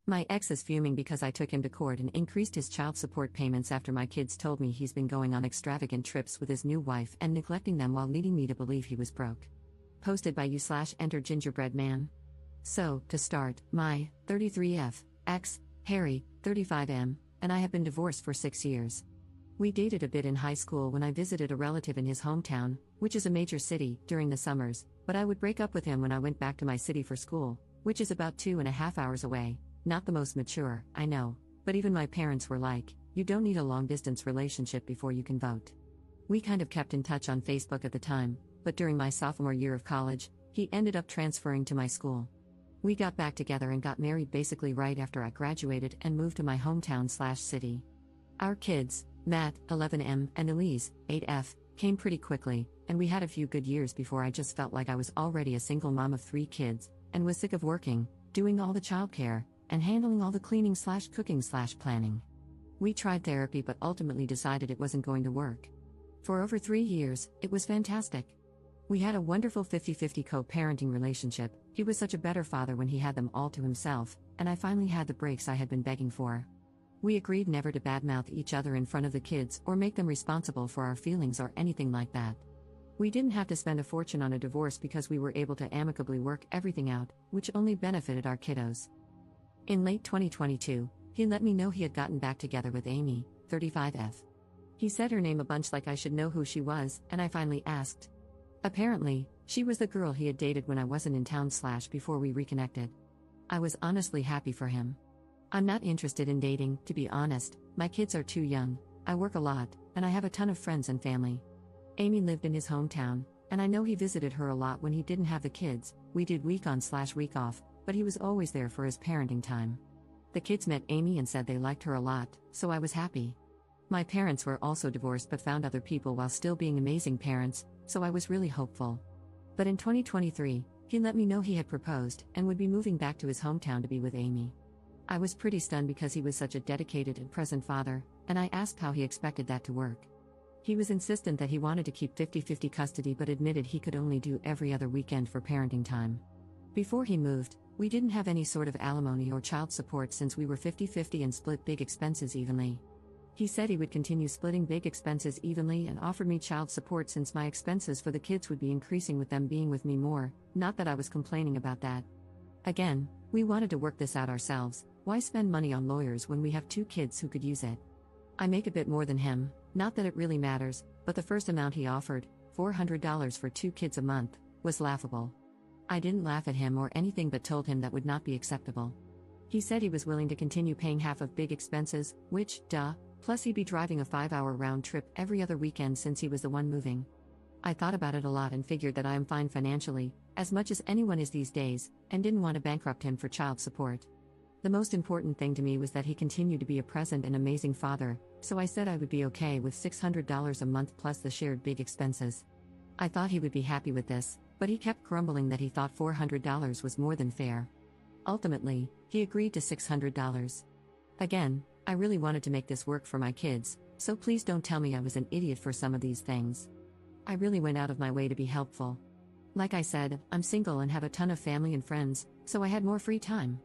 My ex is fuming because I took him to court and increased his child support payments after my kids told me he's been going on extravagant trips with his new wife and neglecting them while leading me to believe he was broke. Posted by you/enter gingerbread man. So, to start, my 33F ex, Harry, 35M, and I have been divorced for 6 years. We dated a bit in high school when I visited a relative in his hometown, which is a major city, during the summers, but I would break up with him when I went back to my city for school, which is about 2.5 hours away. Not the most mature, I know, but even my parents were like, you don't need a long-distance relationship before you can vote. We kind of kept in touch on Facebook at the time, but during my sophomore year of college, he ended up transferring to my school. We got back together and got married basically right after I graduated and moved to my hometown/city. Our kids, Matt, 11M, and Elise, 8F, came pretty quickly, and we had a few good years before I just felt like I was already a single mom of 3 kids, and was sick of working, doing all the childcare, and handling all the cleaning/cooking/planning. We tried therapy but ultimately decided it wasn't going to work. For over 3 years, it was fantastic. We had a wonderful 50-50 co-parenting relationship. He was such a better father when he had them all to himself, and I finally had the breaks I had been begging for. We agreed never to badmouth each other in front of the kids or make them responsible for our feelings or anything like that. We didn't have to spend a fortune on a divorce because we were able to amicably work everything out, which only benefited our kiddos. In late 2022, he let me know he had gotten back together with Amy, 35F. He said her name a bunch like I should know who she was, and I finally asked. Apparently, she was the girl he had dated when I wasn't in town/before we reconnected. I was honestly happy for him. I'm not interested in dating, to be honest, my kids are too young, I work a lot, and I have a ton of friends and family. Amy lived in his hometown, and I know he visited her a lot when he didn't have the kids. We did week on/week off, but he was always there for his parenting time. The kids met Amy and said they liked her a lot, so I was happy. My parents were also divorced but found other people while still being amazing parents, so I was really hopeful. But in 2023, he let me know he had proposed and would be moving back to his hometown to be with Amy. I was pretty stunned because he was such a dedicated and present father, and I asked how he expected that to work. He was insistent that he wanted to keep 50-50 custody but admitted he could only do every other weekend for parenting time. Before he moved, we didn't have any sort of alimony or child support since we were 50-50 and split big expenses evenly. He said he would continue splitting big expenses evenly and offered me child support since my expenses for the kids would be increasing with them being with me more, not that I was complaining about that. Again, we wanted to work this out ourselves, why spend money on lawyers when we have 2 kids who could use it? I make a bit more than him, not that it really matters, but the first amount he offered, $400 for 2 kids a month, was laughable. I didn't laugh at him or anything but told him that would not be acceptable. He said he was willing to continue paying half of big expenses, which, plus he'd be driving a 5-hour round trip every other weekend since he was the one moving. I thought about it a lot and figured that I am fine financially, as much as anyone is these days, and didn't want to bankrupt him for child support. The most important thing to me was that he continued to be a present and amazing father, so I said I would be okay with $600 a month plus the shared big expenses. I thought he would be happy with this, but he kept grumbling that he thought $400 was more than fair. Ultimately, he agreed to $600. Again, I really wanted to make this work for my kids, so please don't tell me I was an idiot for some of these things. I really went out of my way to be helpful. Like I said, I'm single and have a ton of family and friends, so I had more free time.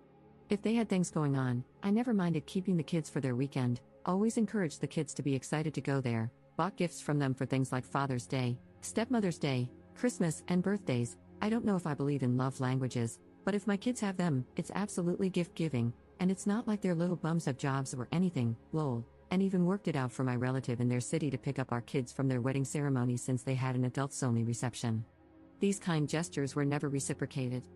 If they had things going on, I never minded keeping the kids for their weekend, always encouraged the kids to be excited to go there, bought gifts from them for things like Father's Day, Stepmother's Day, Christmas, and birthdays. I don't know if I believe in love languages, but if my kids have them, it's absolutely gift-giving, and it's not like their little bums have jobs or anything, lol, and even worked it out for my relative in their city to pick up our kids from their wedding ceremony since they had an adults-only reception. These kind gestures were never reciprocated.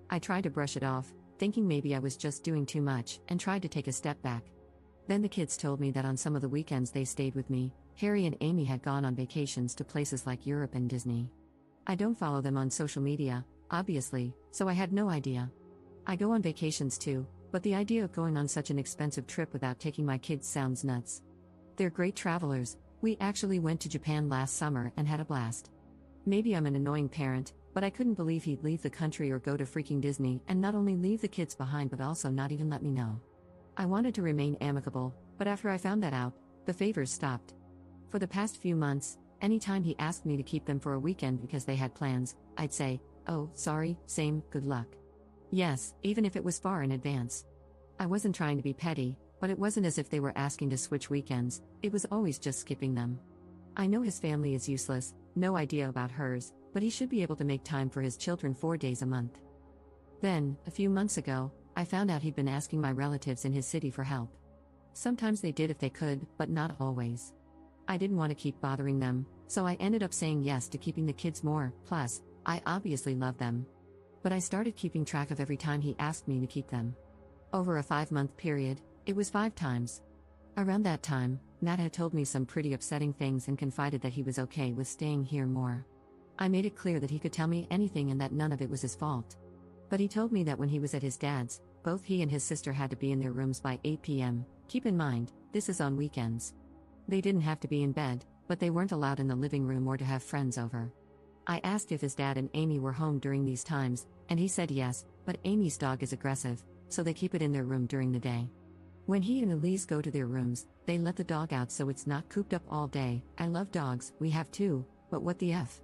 I tried to brush it off, thinking maybe I was just doing too much, and tried to take a step back. Then the kids told me that on some of the weekends they stayed with me, Harry and Amy had gone on vacations to places like Europe and Disney. I don't follow them on social media, obviously, so I had no idea. I go on vacations too, but the idea of going on such an expensive trip without taking my kids sounds nuts. They're great travelers. We actually went to Japan last summer and had a blast. Maybe I'm an annoying parent, but I couldn't believe he'd leave the country or go to freaking Disney and not only leave the kids behind but also not even let me know. I wanted to remain amicable, but after I found that out, the favors stopped. For the past few months, anytime he asked me to keep them for a weekend because they had plans, I'd say, "Oh, sorry, same, good luck." Yes, even if it was far in advance. I wasn't trying to be petty, but it wasn't as if they were asking to switch weekends, it was always just skipping them. I know his family is useless, no idea about hers, but he should be able to make time for his children 4 days a month. Then, a few months ago, I found out he'd been asking my relatives in his city for help. Sometimes they did if they could, but not always. I didn't want to keep bothering them, so I ended up saying yes to keeping the kids more, plus, I obviously love them. But I started keeping track of every time he asked me to keep them. Over a 5-month period, it was 5 times. Around that time, Matt had told me some pretty upsetting things and confided that he was okay with staying here more. I made it clear that he could tell me anything and that none of it was his fault. But he told me that when he was at his dad's, both he and his sister had to be in their rooms by 8 p.m. Keep in mind, this is on weekends. They didn't have to be in bed, but they weren't allowed in the living room or to have friends over. I asked if his dad and Amy were home during these times, and he said yes, but Amy's dog is aggressive, so they keep it in their room during the day. When he and Elise go to their rooms, they let the dog out so it's not cooped up all day. I love dogs, we have 2, but what the F?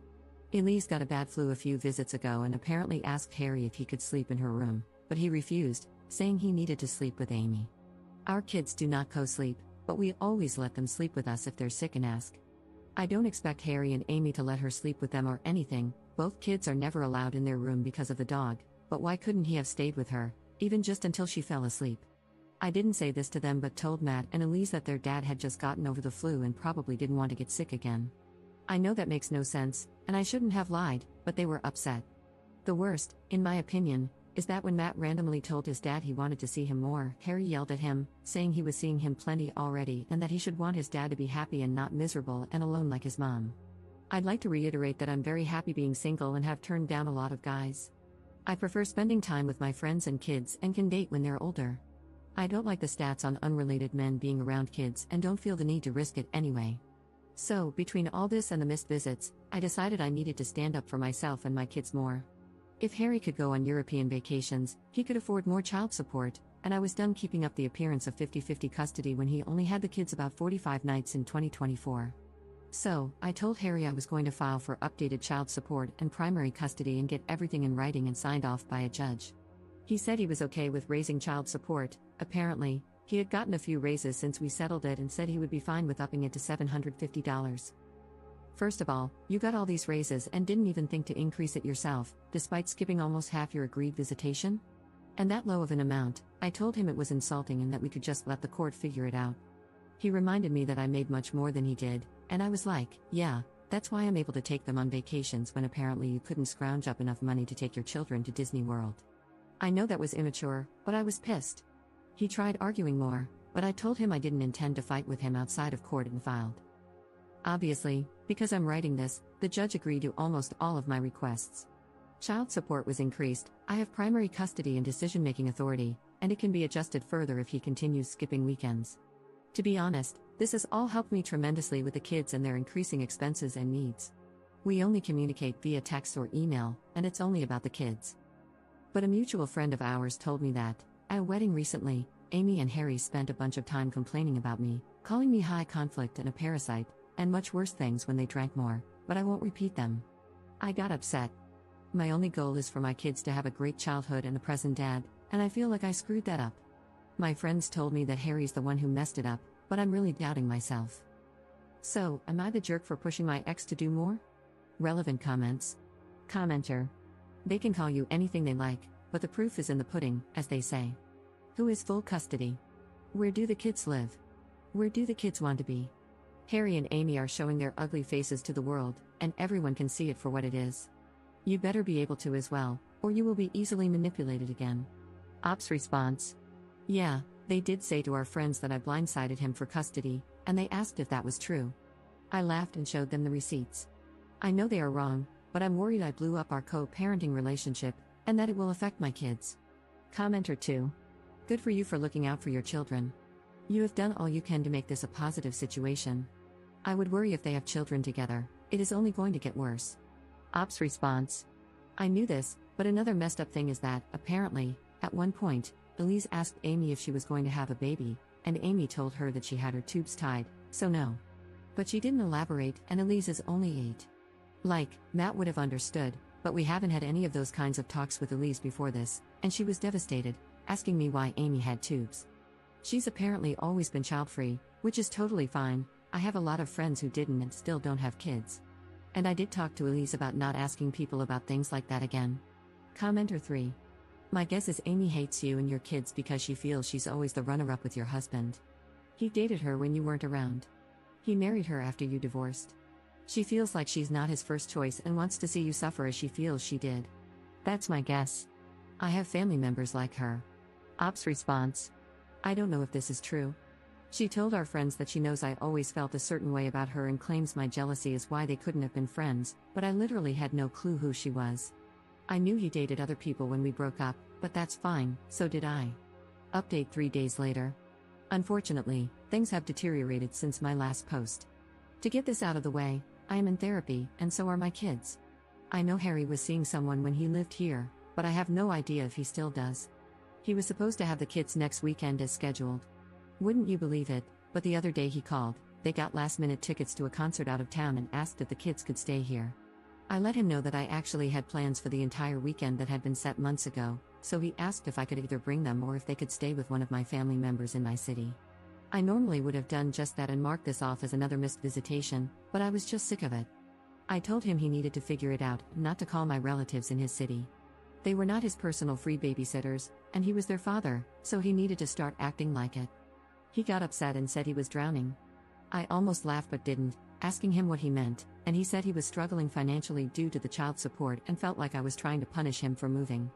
Elise got a bad flu a few visits ago and apparently asked Harry if he could sleep in her room, but he refused, saying he needed to sleep with Amy. Our kids do not co-sleep, but we always let them sleep with us if they're sick and ask. I don't expect Harry and Amy to let her sleep with them or anything, both kids are never allowed in their room because of the dog, but why couldn't he have stayed with her, even just until she fell asleep? I didn't say this to them but told Matt and Elise that their dad had just gotten over the flu and probably didn't want to get sick again. I know that makes no sense, and I shouldn't have lied, but they were upset. The worst, in my opinion, is that when Matt randomly told his dad he wanted to see him more, Harry yelled at him, saying he was seeing him plenty already and that he should want his dad to be happy and not miserable and alone like his mom. I'd like to reiterate that I'm very happy being single and have turned down a lot of guys. I prefer spending time with my friends and kids and can date when they're older. I don't like the stats on unrelated men being around kids and don't feel the need to risk it anyway. So, between all this and the missed visits, I decided I needed to stand up for myself and my kids more. If Harry could go on European vacations, he could afford more child support, and I was done keeping up the appearance of 50-50 custody when he only had the kids about 45 nights in 2024. So, I told Harry I was going to file for updated child support and primary custody and get everything in writing and signed off by a judge. He said he was okay with raising child support. Apparently, he had gotten a few raises since we settled it and said he would be fine with upping it to $750. First of all, you got all these raises and didn't even think to increase it yourself, despite skipping almost half your agreed visitation? And that low of an amount, I told him it was insulting and that we could just let the court figure it out. He reminded me that I made much more than he did, and I was like, yeah, that's why I'm able to take them on vacations when apparently you couldn't scrounge up enough money to take your children to Disney World. I know that was immature, but I was pissed. He tried arguing more, but I told him I didn't intend to fight with him outside of court and filed. Obviously, because I'm writing this, the judge agreed to almost all of my requests. Child support was increased, I have primary custody and decision-making authority, and it can be adjusted further if he continues skipping weekends. To be honest, this has all helped me tremendously with the kids and their increasing expenses and needs. We only communicate via text or email, and it's only about the kids. But a mutual friend of ours told me that, at a wedding recently, Amy and Harry spent a bunch of time complaining about me, calling me high conflict and a parasite, and much worse things when they drank more, but I won't repeat them. I got upset. My only goal is for my kids to have a great childhood and a present dad, and I feel like I screwed that up. My friends told me that Harry's the one who messed it up, but I'm really doubting myself. So, am I the jerk for pushing my ex to do more? Relevant comments. Commenter. They can call you anything they like, but the proof is in the pudding, as they say. Who is full custody? Where do the kids live? Where do the kids want to be? Harry and Amy are showing their ugly faces to the world, and everyone can see it for what it is. You better be able to as well, or you will be easily manipulated again. Ops response. Yeah, they did say to our friends that I blindsided him for custody, and they asked if that was true. I laughed and showed them the receipts. I know they are wrong, but I'm worried I blew up our co-parenting relationship, and that it will affect my kids. Commenter 2. Good for you for looking out for your children. You have done all you can to make this a positive situation. I would worry if they have children together, it is only going to get worse. Ops response. I knew this, but another messed up thing is that, apparently, at one point, Elise asked Amy if she was going to have a baby, and Amy told her that she had her tubes tied, so no. But she didn't elaborate, and Elise is only 8. Like, Matt would have understood, but we haven't had any of those kinds of talks with Elise before this, and she was devastated, asking me why Amy had tubes. She's apparently always been child-free, which is totally fine. I have a lot of friends who didn't and still don't have kids. And I did talk to Elise about not asking people about things like that again. Commenter 3. My guess is Amy hates you and your kids because she feels she's always the runner-up with your husband. He dated her when you weren't around. He married her after you divorced. She feels like she's not his first choice and wants to see you suffer as she feels she did. That's my guess. I have family members like her. Ops response. I don't know if this is true. She told our friends that she knows I always felt a certain way about her and claims my jealousy is why they couldn't have been friends, but I literally had no clue who she was. I knew he dated other people when we broke up, but that's fine, so did I. Update 3 days later. Unfortunately, things have deteriorated since my last post. To get this out of the way, I am in therapy, and so are my kids. I know Harry was seeing someone when he lived here, but I have no idea if he still does. He was supposed to have the kids next weekend as scheduled. Wouldn't you believe it, but the other day he called, they got last-minute tickets to a concert out of town and asked if the kids could stay here. I let him know that I actually had plans for the entire weekend that had been set months ago, so he asked if I could either bring them or if they could stay with one of my family members in my city. I normally would have done just that and marked this off as another missed visitation, but I was just sick of it. I told him he needed to figure it out, not to call my relatives in his city. They were not his personal free babysitters, and he was their father, so he needed to start acting like it. He got upset and said he was drowning. I almost laughed but didn't, asking him what he meant, and he said he was struggling financially due to the child support and felt like I was trying to punish him for moving.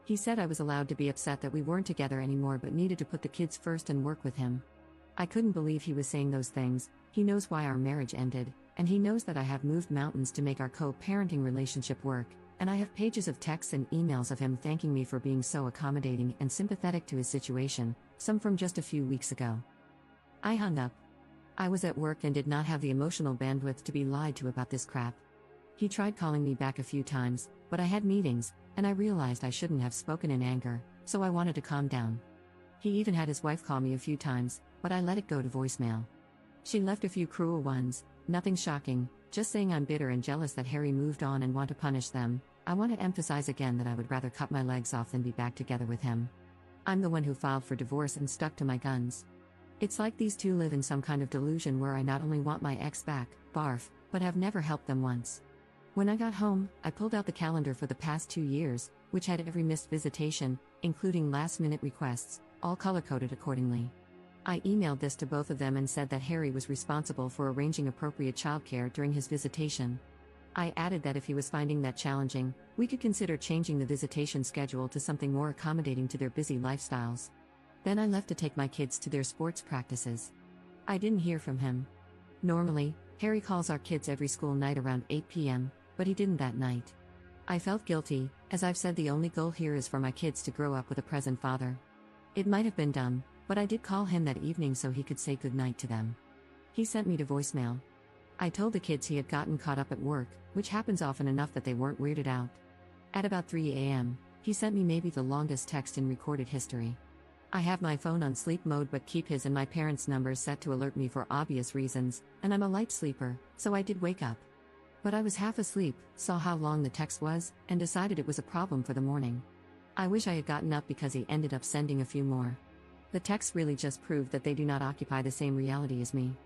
He said I was allowed to be upset that we weren't together anymore but needed to put the kids first and work with him. I couldn't believe he was saying those things. He knows why our marriage ended, and he knows that I have moved mountains to make our co-parenting relationship work, and I have pages of texts and emails of him thanking me for being so accommodating and sympathetic to his situation, some from just a few weeks ago. I hung up. I was at work and did not have the emotional bandwidth to be lied to about this crap. He tried calling me back a few times, but I had meetings, and I realized I shouldn't have spoken in anger, so I wanted to calm down. He even had his wife call me a few times, but I let it go to voicemail. She left a few cruel ones, nothing shocking, just saying I'm bitter and jealous that Harry moved on and want to punish them. I want to emphasize again that I would rather cut my legs off than be back together with him. I'm the one who filed for divorce and stuck to my guns. It's like these two live in some kind of delusion where I not only want my ex back, barf, but have never helped them once. When I got home, I pulled out the calendar for the past 2 years, which had every missed visitation, including last-minute requests, all color-coded accordingly. I emailed this to both of them and said that Harry was responsible for arranging appropriate childcare during his visitation. I added that if he was finding that challenging, we could consider changing the visitation schedule to something more accommodating to their busy lifestyles. Then I left to take my kids to their sports practices. I didn't hear from him. Normally, Harry calls our kids every school night around 8 p.m., but he didn't that night. I felt guilty, as I've said the only goal here is for my kids to grow up with a present father. It might have been dumb, but I did call him that evening so he could say goodnight to them. He sent me to voicemail. I told the kids he had gotten caught up at work, which happens often enough that they weren't weirded out. At about 3 a.m., he sent me maybe the longest text in recorded history. I have my phone on sleep mode but keep his and my parents' numbers set to alert me for obvious reasons, and I'm a light sleeper, so I did wake up. But I was half asleep, saw how long the text was, and decided it was a problem for the morning. I wish I had gotten up because he ended up sending a few more. The texts really just proved that they do not occupy the same reality as me.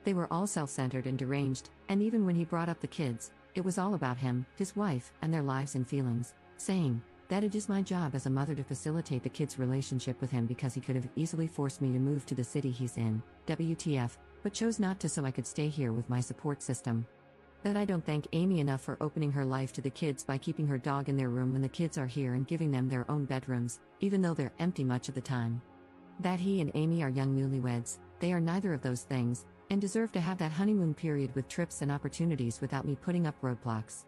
They were all self-centered and deranged, and even when he brought up the kids, it was all about him, his wife, and their lives and feelings, saying that it is my job as a mother to facilitate the kids' relationship with him because he could have easily forced me to move to the city he's in, WTF, but chose not to so I could stay here with my support system. That I don't thank Amy enough for opening her life to the kids by keeping her dog in their room when the kids are here and giving them their own bedrooms, even though they're empty much of the time. That he and Amy are young newlyweds, they are neither of those things, and deserve to have that honeymoon period with trips and opportunities without me putting up roadblocks.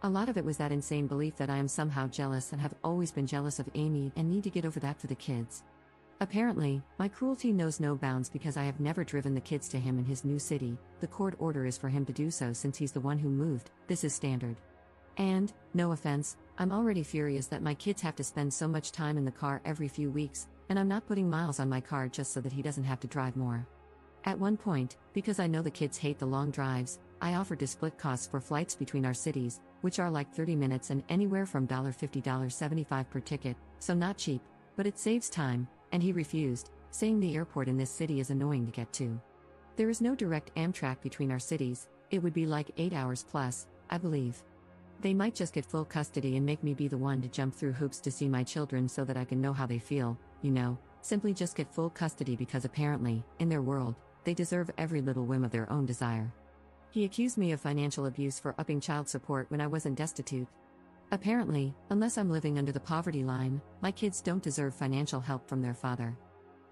A lot of it was that insane belief that I am somehow jealous and have always been jealous of Amy and need to get over that for the kids. Apparently, my cruelty knows no bounds because I have never driven the kids to him in his new city. The court order is for him to do so since he's the one who moved. This is standard. And, no offense, I'm already furious that my kids have to spend so much time in the car every few weeks, and I'm not putting miles on my car just so that he doesn't have to drive more. At one point, because I know the kids hate the long drives, I offered to split costs for flights between our cities, which are like 30 minutes and anywhere from $50 to $75 per ticket, so not cheap, But it saves time, and he refused, saying the airport in this city is annoying to get to. There is no direct Amtrak between our cities, it would be like 8 hours plus, I believe. They might just get full custody and make me be the one to jump through hoops to see my children so that I can know how they feel, simply just get full custody because apparently, in their world, they deserve every little whim of their own desire. He accused me of financial abuse for upping child support when I wasn't destitute. Apparently, unless I'm living under the poverty line, my kids don't deserve financial help from their father.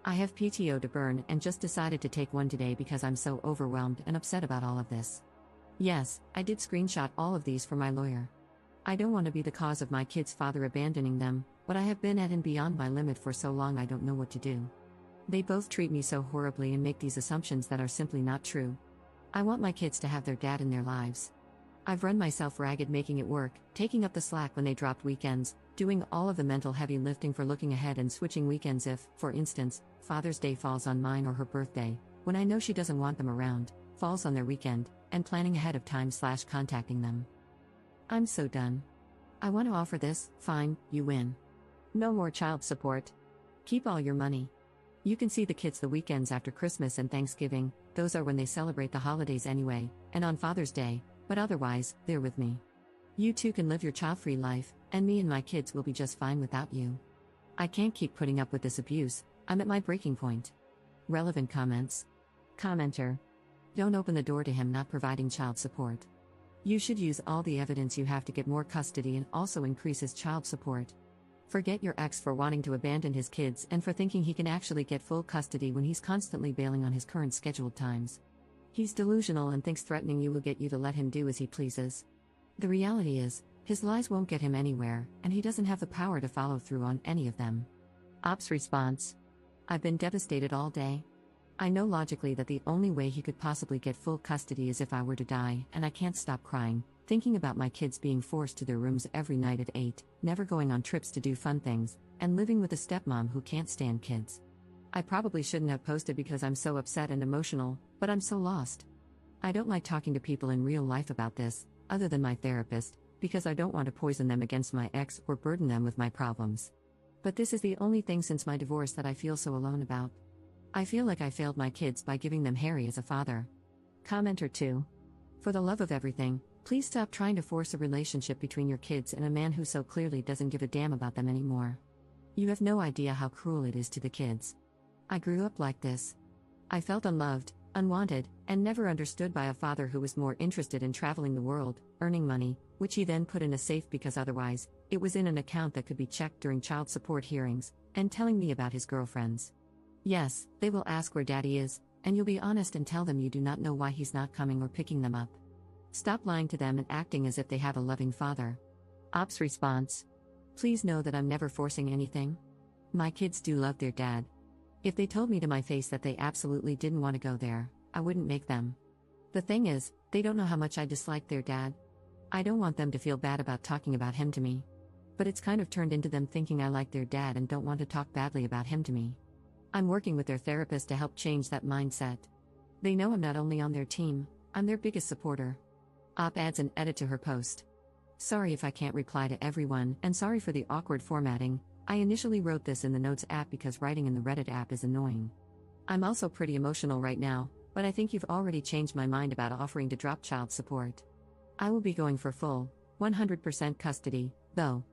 I have PTO to burn and just decided to take one today because I'm so overwhelmed and upset about all of this. Yes, I did screenshot all of these for my lawyer. I don't want to be the cause of my kids' father abandoning them, but I have been at and beyond my limit for so long I don't know what to do. They both treat me so horribly and make these assumptions that are simply not true. I want my kids to have their dad in their lives. I've run myself ragged making it work, taking up the slack when they dropped weekends, doing all of the mental heavy lifting for looking ahead and switching weekends if, for instance, Father's Day falls on mine or her birthday, when I know she doesn't want them around, falls on their weekend, and planning ahead of time / contacting them. I'm so done. I want to offer this, fine, you win. No more child support. Keep all your money. You can see the kids the weekends after Christmas and Thanksgiving, those are when they celebrate the holidays anyway, and on Father's Day, but otherwise, they're with me. You too can live your child-free life, and me and my kids will be just fine without you. I can't keep putting up with this abuse, I'm at my breaking point. Relevant comments. Commenter. Don't open the door to him not providing child support. You should use all the evidence you have to get more custody and also increase his child support. Forget your ex for wanting to abandon his kids and for thinking he can actually get full custody when he's constantly bailing on his current scheduled times. He's delusional and thinks threatening you will get you to let him do as he pleases. The reality is, his lies won't get him anywhere, and he doesn't have the power to follow through on any of them. Ops response. I've been devastated all day. I know logically that the only way he could possibly get full custody is if I were to die, and I can't stop crying, thinking about my kids being forced to their rooms every night at 8, never going on trips to do fun things, and living with a stepmom who can't stand kids. I probably shouldn't have posted because I'm so upset and emotional, but I'm so lost. I don't like talking to people in real life about this, other than my therapist, because I don't want to poison them against my ex or burden them with my problems. But this is the only thing since my divorce that I feel so alone about. I feel like I failed my kids by giving them Harry as a father. Commenter 2. For the love of everything, please stop trying to force a relationship between your kids and a man who so clearly doesn't give a damn about them anymore. You have no idea how cruel it is to the kids. I grew up like this. I felt unloved, unwanted, and never understood by a father who was more interested in traveling the world, earning money, which he then put in a safe because otherwise, it was in an account that could be checked during child support hearings, and telling me about his girlfriends. Yes, they will ask where daddy is, and you'll be honest and tell them you do not know why he's not coming or picking them up. Stop lying to them and acting as if they have a loving father. Ops response. Please know that I'm never forcing anything. My kids do love their dad. If they told me to my face that they absolutely didn't want to go there, I wouldn't make them. The thing is, they don't know how much I dislike their dad. I don't want them to feel bad about talking about him to me. But it's kind of turned into them thinking I like their dad and don't want to talk badly about him to me. I'm working with their therapist to help change that mindset. They know I'm not only on their team, I'm their biggest supporter. Op adds an edit to her post. Sorry if I can't reply to everyone, and sorry for the awkward formatting. I initially wrote this in the Notes app because writing in the Reddit app is annoying. I'm also pretty emotional right now, but I think you've already changed my mind about offering to drop child support. I will be going for full, 100% custody, though,